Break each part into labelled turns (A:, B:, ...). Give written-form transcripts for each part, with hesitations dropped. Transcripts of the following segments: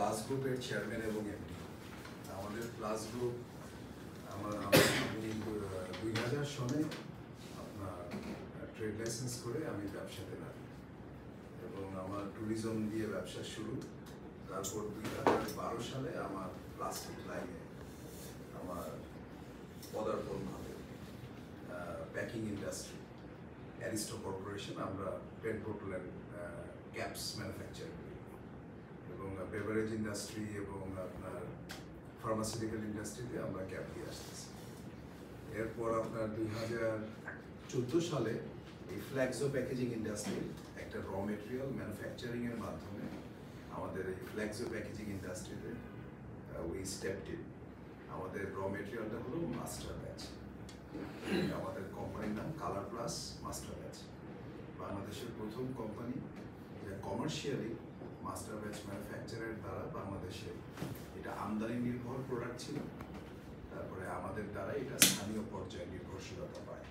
A: Plus গ্রুপের chairman এবং MD. আমাদের প্লাস গ্রুপ আমি 2000 সনে আপনার ট্রেড লাইসেন্স করে আমি ব্যবসাতে নামি এবং আমার ট্যুরিজম দিয়ে ব্যবসা শুরু। তারপর 2012 সালে আমার প্লাস্টিক লাইনে আমার পদার্পণ ঘটে। প্যাকিং ইন্ডাস্ট্রি, অ্যারিস্টো কর্পোরেশন, আমরা পেট বোতলের ক্যাপস ম্যানুফ্যাকচার করি এবং বেভারেজ ইন্ডাস্ট্রি এবং আপনার ফার্মাসিউটিক্যাল ইন্ডাস্ট্রিতে আমরা ক্যাপ দিয়ে আসতেছি। এরপর আপনার 2014 সালে এই ফ্ল্যাক্সো প্যাকেজিং ইন্ডাস্ট্রি একটা র মেটেরিয়াল ম্যানুফ্যাকচারিংয়ের মাধ্যমে আমাদের এই ফ্ল্যাক্সো প্যাকেজিং ইন্ডাস্ট্রিতে উই স্টেপড ইন। আমাদের র মেটেরিয়ালটা হলো মাস্টার ব্যাচ। আমাদের কোম্পানির নাম কালার প্লাস মাস্টার ব্যাচ, বাংলাদেশের প্রথম কোম্পানি যা কমার্শিয়ালি মাস্টার ব্যাচ ম্যানুফ্যাকচারের দ্বারা বাংলাদেশে এটা আমদানি নির্ভর প্রোডাক্ট ছিল। তারপরে আমাদের দ্বারা এটা স্থানীয় পর্যায়ে নির্ভরশীলতা পায়।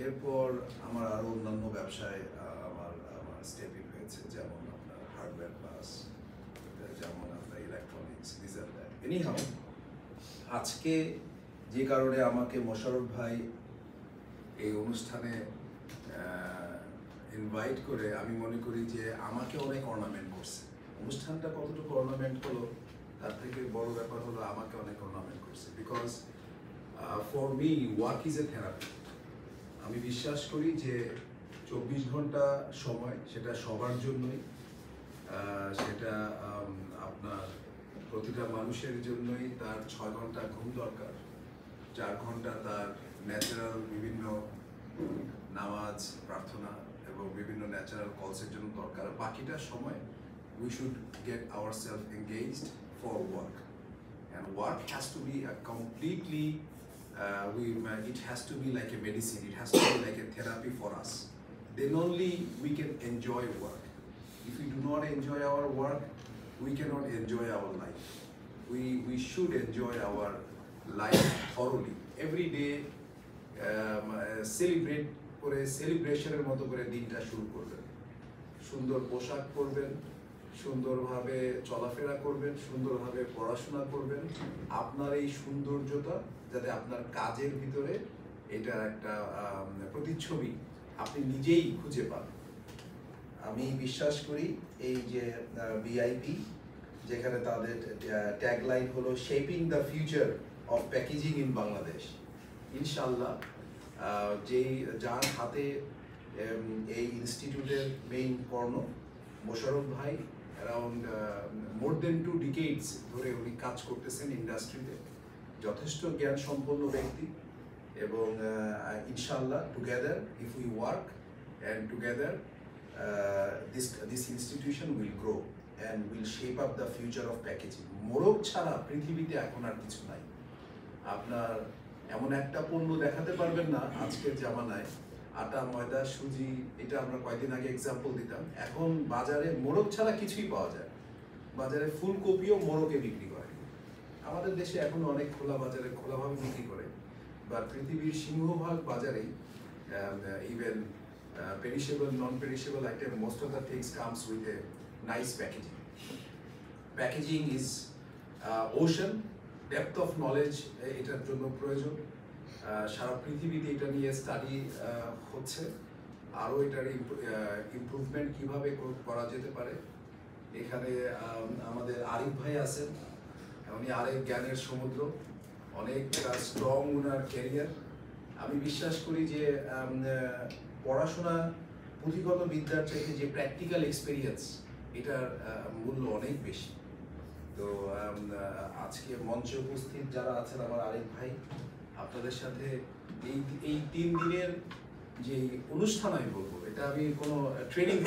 A: এরপর আমার আরও অন্যান্য ব্যবসায় আমার স্টেপিং হয়েছে, যেমন আপনার হার্ডওয়্যার প্লাস, যেমন আপনার electronics, this and that. Anyhow, আজকে যে কারণে আমাকে মোশাররফ ভাই এই অনুষ্ঠানে ইনভাইট করে, আমি মনে করি যে আমাকে অনেক অর্নামেন্ট করছে। অনুষ্ঠানটা কতটুকু অর্নামেন্ট হলো তার থেকে বড় ব্যাপার হলো আমাকে অনেক অর্নামেন্ট করছে। Because for me work is a therapy. আমি বিশ্বাস করি যে 24 ঘন্টা সময় সেটা সবার জন্যই, সেটা আপনার প্রতিটা মানুষের জন্যই তার 6 ঘন্টা ঘুম দরকার, 4 ঘন্টা তার ন্যাচারাল বিভিন্ন নামাজ, প্রার্থনা এবং বিভিন্ন ন্যাচারাল কলসের জন্য দরকার। বাকিটা সময় we should get ourselves engaged for work, and work has to be a completely it has to be like a medicine, it has to be like a therapy for us. Then only we can enjoy work. If we do not enjoy our work, we cannot enjoy our life. We should enjoy our life thoroughly. Every day celebrate করে, সেলিব্রেশনের মতো করে দিনটা শুরু করবেন। সুন্দর পোশাক পরবেন, সুন্দরভাবে চলাফেরা করবেন, সুন্দরভাবে পড়াশোনা করবেন। আপনার এই সৌন্দর্যতা যাতে আপনার কাজের ভিতরে এটা একটা প্রতিচ্ছবি আপনি নিজেই খুঁজে পান। আমি বিশ্বাস করি এই যে ভিআইপি, যেখানে তাদের ট্যাগলাইন হলো shaping the future of packaging in Bangladesh, ইনশাল্লাহ যার হাতে এই ইনস্টিটিউটের মেইন কর্ণ মোশাররফ ভাই, অ্যারাউন্ড মোর দেন 2 ডিকেডস ধরে উনি কাজ করতেছেন ইন্ডাস্ট্রিতে, যথেষ্ট জ্ঞান সম্পন্ন ব্যক্তি। এবং ইনশাল্লাহ together if we work and together this institution will grow and will shape up the future of packaging. মোড়ক ছাড়া পৃথিবীতে এখন আর কিছু নাই। আপনার এমন একটা পণ্য দেখাতে পারবেন না আজকের জামানায়, আটা, ময়দা, সুজি, এটা আমরা কয়েকদিন আগে এক্সাম্পল দিতাম, এখন বাজারে মোড়ক ছাড়া কিছুই পাওয়া যায়। বাজারে ফুলকপিও মোড়কে বিক্রি করে। আমাদের দেশে এখন অনেক খোলা বাজারে খোলাভাবে বিক্রি করে, বা পৃথিবীর সিংহভাগ বাজারেই even perishable, non perishable item, most of the things comes with a nice packaging. Packaging is ocean, depth of knowledge এটার জন্য প্রয়োজন। সারা পৃথিবীতে এটা নিয়ে স্টাডি হচ্ছে, আরও এটার ইমপ্রুভমেন্ট কীভাবে করা যেতে পারে। এখানে আমাদের আরিফ ভাই আছেন, উনি আরেক জ্ঞানের সমুদ্র, অনেক স্ট্রং ওনার ক্যারিয়ার। আমি বিশ্বাস করি যে পড়াশোনা, পুঁথিগত বিদ্যার চাইতে যে প্র্যাকটিক্যাল এক্সপিরিয়েন্স, এটার মূল্য অনেক বেশি। তো আজকে মঞ্চে উপস্থিত যারা আছেন, আমার আরেক ভাই, আপনাদের সাথে এই 3 দিনের যে অনুষ্ঠান, আমি বলবো এটা আমি কোনো ট্রেনিং,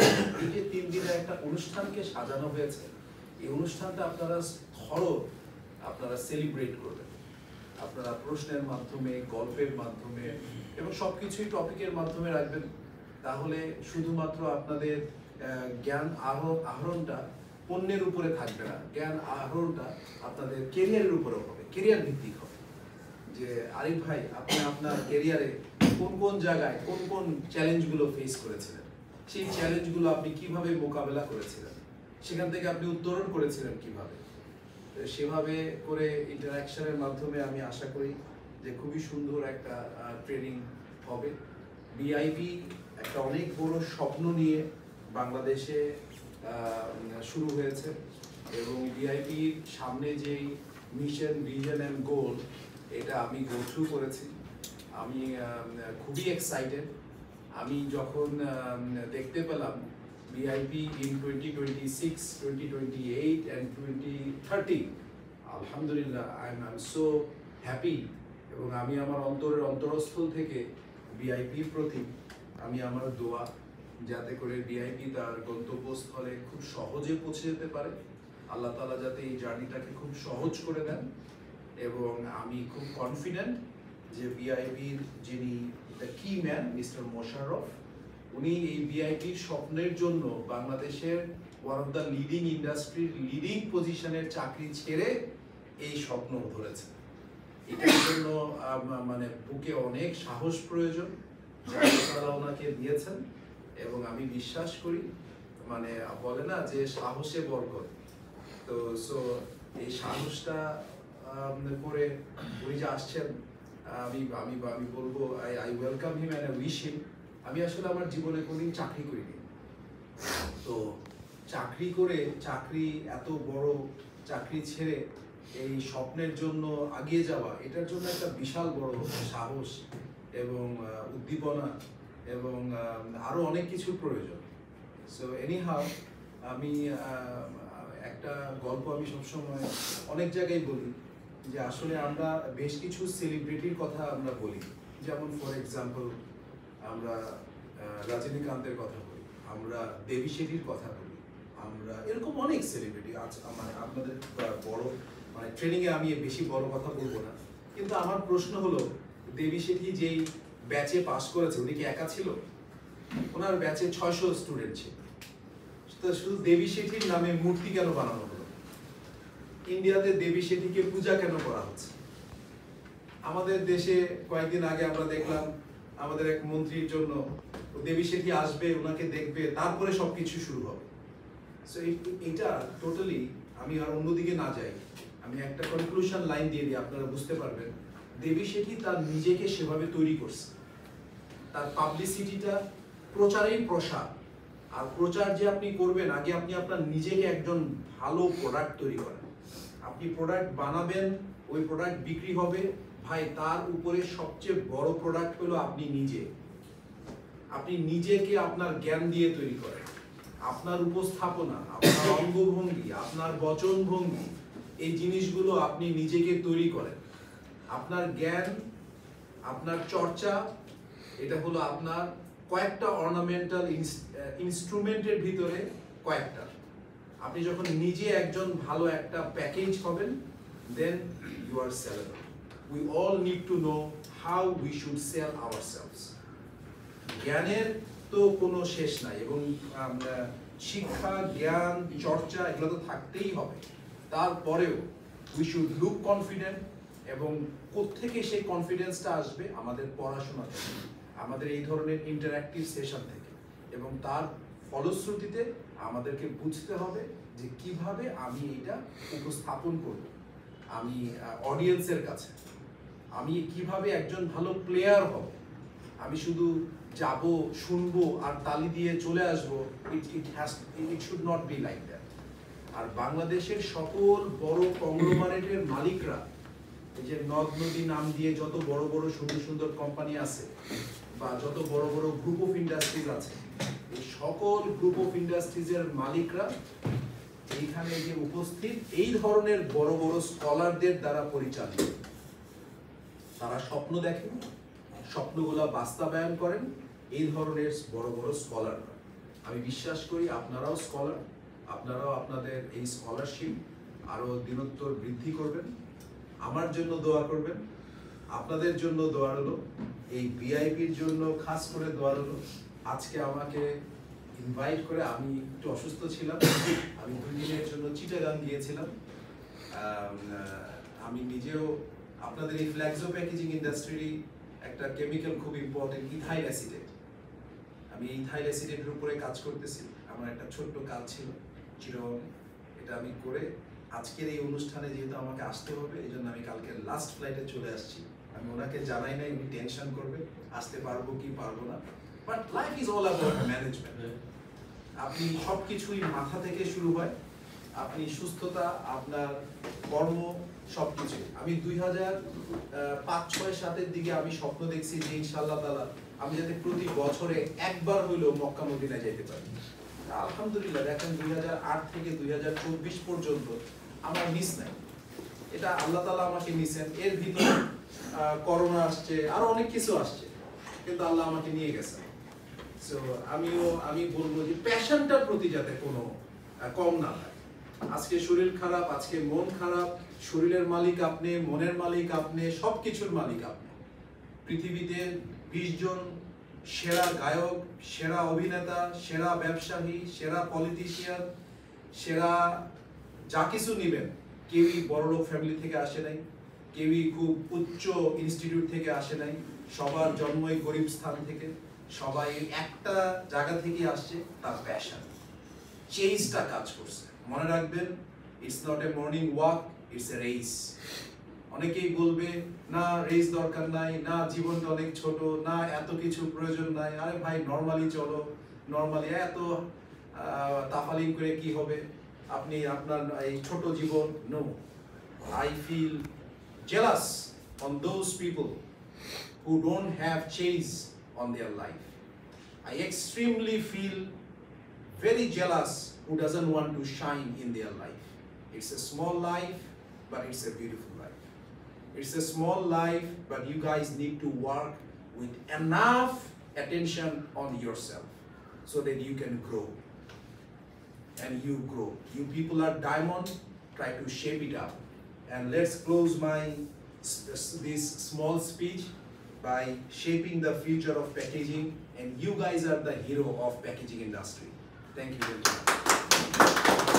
A: এই যে 3 দিনের একটা অনুষ্ঠানকে সাজানো হয়েছে, এই অনুষ্ঠানটা আপনারা আপনারা সেলিব্রেট করবেন। আপনারা প্রশ্নের মাধ্যমে, গল্পের মাধ্যমে এবং সবকিছুই টপিকের মাধ্যমে রাখবেন। তাহলে শুধুমাত্র আপনাদের জ্ঞান আহরণটা পণ্যের উপরে থাকবে না, জ্ঞান আহরণটা আপনাদের কেরিয়ারের উপরেও হবে, কেরিয়ার ভিত্তিক হবে। যে আরিফ ভাই, আপনি আপনার কেরিয়ারে কোন কোন জায়গায় কোন কোন চ্যালেঞ্জগুলো ফেস করেছিলেন, সেই চ্যালেঞ্জগুলো আপনি কিভাবে মোকাবেলা করেছিলেন, সেখান থেকে আপনি উত্তরণ করেছিলেন কিভাবে। সেভাবে করে ইন্টারাকশনের মাধ্যমে আমি আশা করি যে খুবই সুন্দর একটা ট্রেনিং হবে। বিআইবি একটা অনেক বড় স্বপ্ন নিয়ে বাংলাদেশে শুরু হয়েছে এবং বিআইবির সামনে যেই মিশন, ভিশন অ্যান্ড গোল, এটা আমি গো থ্রু করেছি। আমি খুবই এক্সাইটেড। আমি যখন দেখতে পেলাম বিআইবি ইন 2026, 2028 and 2030, আলহামদুলিল্লাহ, আই এম সো হ্যাপি। এবং আমি আমার অন্তরের অন্তরস্থল থেকে বিআইপির প্রতি আমি আমার দোয়া, যাতে করে বিআইপি তার গন্তব্যস্থলে খুব সহজে পৌঁছে যেতে পারে। আল্লাহ তাআলা যাতে এই জার্নিটাকে খুব সহজ করে দেন। এবং আমি খুব কনফিডেন্ট যে বিআইপির যিনি দ্য কি ম্যান মিস্টার মোশাররফ, উনি এই বিআইপির স্বপ্নের জন্য বাংলাদেশের ওয়ান অফ দ্য লিডিং ইন্ডাস্ট্রির লিডিং পজিশনের চাকরি ছেড়ে এই স্বপ্ন ধরেছেন। এটার জন্য মানে বুকে অনেক সাহস প্রয়োজন, যা আল্লাহ ওনাকে দিয়েছেন। এবং আমি বিশ্বাস করি, মানে বলে না যে সাহসে বরকত, তো সো এই সাহসটা করে উনি যে আসছেন, আমি আমি আমি বলবো I welcome him and I wish হিম। আমি আসলে আমার জীবনে কোনোদিন চাকরি করিনি, তো চাকরি এত বড় চাকরি ছেড়ে এই স্বপ্নের জন্য আগিয়ে যাওয়া, এটার জন্য একটা বিশাল বড় সাহস এবং উদ্দীপনা এবং আরো অনেক কিছুর প্রয়োজন। সো এনিহাউ, আমি একটা গল্প আমি সবসময় অনেক জায়গায় বলি যে আসলে আমরা বেশ কিছু সেলিব্রিটির কথা আমরা বলি, যেমন ফর এক্সাম্পল আমরা রজনীকান্তের কথা বলি, আমরা দেবী শেঠির কথা বলি, আমরা এরকম অনেক সেলিব্রিটি আছে। মানে আপনাদের বড় মানে ট্রেনিংয়ে আমি বেশি বড় কথা বলবো না, কিন্তু আমার প্রশ্ন হলো, দেবী শেঠি যেই ব্যাচে পাস করেছে, উনি কি একা ছিল? ওনার ব্যাচে 600 স্টুডেন্ট ছিল। তো শুধু দেবী শেঠির নামে মূর্তি কেন বানানো হলো? ইন্ডিয়াতে দেবী শেঠিকে পূজা কেন করা হচ্ছে? আমাদের দেশে কয়েকদিন আগে আমরা দেখলাম আমাদের এক মন্ত্রীর জন্য দেবী শেঠি আসবে, ওনাকে দেখবে, তারপরে সবকিছু শুরু হবে। সো এটা টোটালি, আমি আর অন্যদিকে না যাই, আমি একটা কনক্লুশন লাইন দিয়ে দিই, আপনারা বুঝতে পারবেন। দেবী শেঠি তার নিজেকে সেভাবে তৈরি করছে, তার পাবলিসিটিটা প্রচারেই প্রসার। আর প্রচার যে আপনি করবেন, আগে আপনি আপনার নিজেকে একজন ভালো প্রোডাক্ট তৈরি করেন। আপনি প্রোডাক্ট বানাবেন, ওই প্রোডাক্ট বিক্রি হবে, ভাই তার উপরে সবচেয়ে বড় প্রোডাক্ট হলো আপনি নিজে। আপনি নিজেকে আপনার জ্ঞান দিয়ে তৈরি করেন, আপনার উপস্থাপনা, আপনার অঙ্গভঙ্গি, আপনার বচনভঙ্গি, এই জিনিসগুলো আপনি নিজেকে তৈরি করেন। আপনার জ্ঞান, আপনার চর্চা, এটা হলো আপনার কয়েকটা অর্নামেন্টাল ইনস্ট্রুমেন্টের ভিতরে কয়েকটা। আপনি যখন নিজে একজন ভালো একটা প্যাকেজ হবেন, then you are saleable. We all need to know how we should sell ourselves. জ্ঞানের তো কোনো শেষ নাই, এবং শিক্ষা, জ্ঞান, চর্চা এগুলো তো থাকতেই হবে। তারপরেও উই শুড লুক কনফিডেন্ট। এবং কোত্থেকে সেই কনফিডেন্সটা আসবে? আমাদের পড়াশোনা থেকে, আমাদের এই ধরনের ইন্টারঅ্যাক্টিভ সেশন থেকে। এবং তার ফলশ্রুতিতে আমাদেরকে বুঝতে হবে যে কিভাবে আমি এটা উপস্থাপন করব, আমি অডিয়েন্সের কাছে, আমি কিভাবে একজন ভালো প্লেয়ার হব। আমি শুধু যাব, শুনবো আর তালি দিয়ে চলে আসবো, it should not be like that. আর বাংলাদেশের সকল বড় কংগ্লোমারেটের মালিকরা, এই যে নদ নদী নাম দিয়ে যত বড় বড় সুন্দর সুন্দর কোম্পানি আছে, বা যত বড় বড় গ্রুপ অফ ইন্ডাস্ট্রিজ আছে, এই সকল গ্রুপ অফ ইন্ডাস্ট্রিজের মালিকরা এইখানে যে উপস্থিত, এই ধরনের বড় বড় স্কলারদের দ্বারা পরিচালিত। তারা স্বপ্ন দেখেন, স্বপ্নগুলা বাস্তবায়ন করেন এই ধরনের বড় বড় স্কলাররা। আমি বিশ্বাস করি আপনারাও স্কলার, আপনারাও আপনাদের এই স্কলারশিপ আরো দিনোত্তর বৃদ্ধি করবেন। আমার জন্য দোয়া করবেন, আপনাদের জন্য দোয়া রইল, এই বিআইপির জন্য খাস করে দোয়া রইল। আজকে আমাকে ইনভাইট করে, আমি একটু অসুস্থ ছিলাম, আমি 2 দিনের জন্য চিটাগাং গিয়েছিলাম। আমি নিজেও আপনাদের এই ফ্ল্যাক্সো প্যাকেজিং ইন্ডাস্ট্রির একটা কেমিক্যাল খুব ইম্পর্টেন্ট, ইথাইল অ্যাসিটেট। আমি ইথাইল অ্যাসিটেটের উপরে কাজ করতেছি, আমার একটা ছোট্ট কাজ ছিল। চিরং, এটা আমি করে আজকের এই অনুষ্ঠানে যেহেতু আমাকে আসতে হবে, এই জন্য আমি কালকে লাস্ট ফ্লাইটে চলে আসছি। আমি ওনাকে জানাই নাই, উনি টেনশন করবে আসতে পারবো কি পারবো না, but life is all about management. আপনি সব কিছুই মাথা থেকে শুরু হয়, আপনি সুস্থতা, আপনার কর্ম, সব কিছু। আমি 2005-06-07 দিকে আমি স্বপ্ন দেখছি যে ইনশাআল্লাহ তাআলা আমি যাতে প্রতি বছরে একবার হইলেও মক্কা মদিনায় যেতে পারি। আলহামদুলিল্লাহ দেখেন 2008 থেকে 2024 পর্যন্ত আমার মিস নাই। এটা আল্লাহ তাআলা আমাকে নিছেন। এর ভিতরে করোনা আসছে, আরো অনেক কিছু আসছে, কিন্তু আল্লাহ আমাকে নিয়ে গেছেন। সো আমি বলবো যে প্যাশনটার প্রতি যাতে কোনো কম না হয়। আজকে শরীর খারাপ, আজকে মন খারাপ, শরীরের মালিক আপনি, মনের মালিক আপনি, সবকিছুর মালিক আপনি। পৃথিবীতে 20 জন সেরা গায়ক, সেরা অভিনেতা, সেরা ব্যবসায়ী, সেরা পলিটিশিয়ান, সেরা যা কিছু নিবেন, কেউই বড়লোক ফ্যামিলি থেকে আসে নাই, কেউই খুব উচ্চ ইনস্টিটিউট থেকে আসে নাই, সবার জন্মই গরিব স্থান থেকে। সবাই একটা জায়গা থেকে আসছে, তার প্যাশন, চেঞ্জটা কাজ করছে। মনে রাখবেন, it's not a morning walk, it's a race. অনেকেই বলবে না রেস দরকার নাই, না জীবনটা অনেক ছোট, না এত কিছু প্রয়োজন নাই, আরে ভাই নরমালি চলো, নরমালি এত তাফালিং করে কি হবে, আপনি আপনার এই ছোট জীবন। No, I feel jealous on those people who don't have change on their life. I extremely feel very jealous who doesn't want to shine in their life. It's a small life, but it's a beautiful life. It's a small life, but you guys need to work with enough attention on yourself so that you can grow. And you grow. You people are diamond, try to shape it up. And let's close this small speech by shaping the future of packaging, and you guys are the hero of packaging industry. Thank you very much.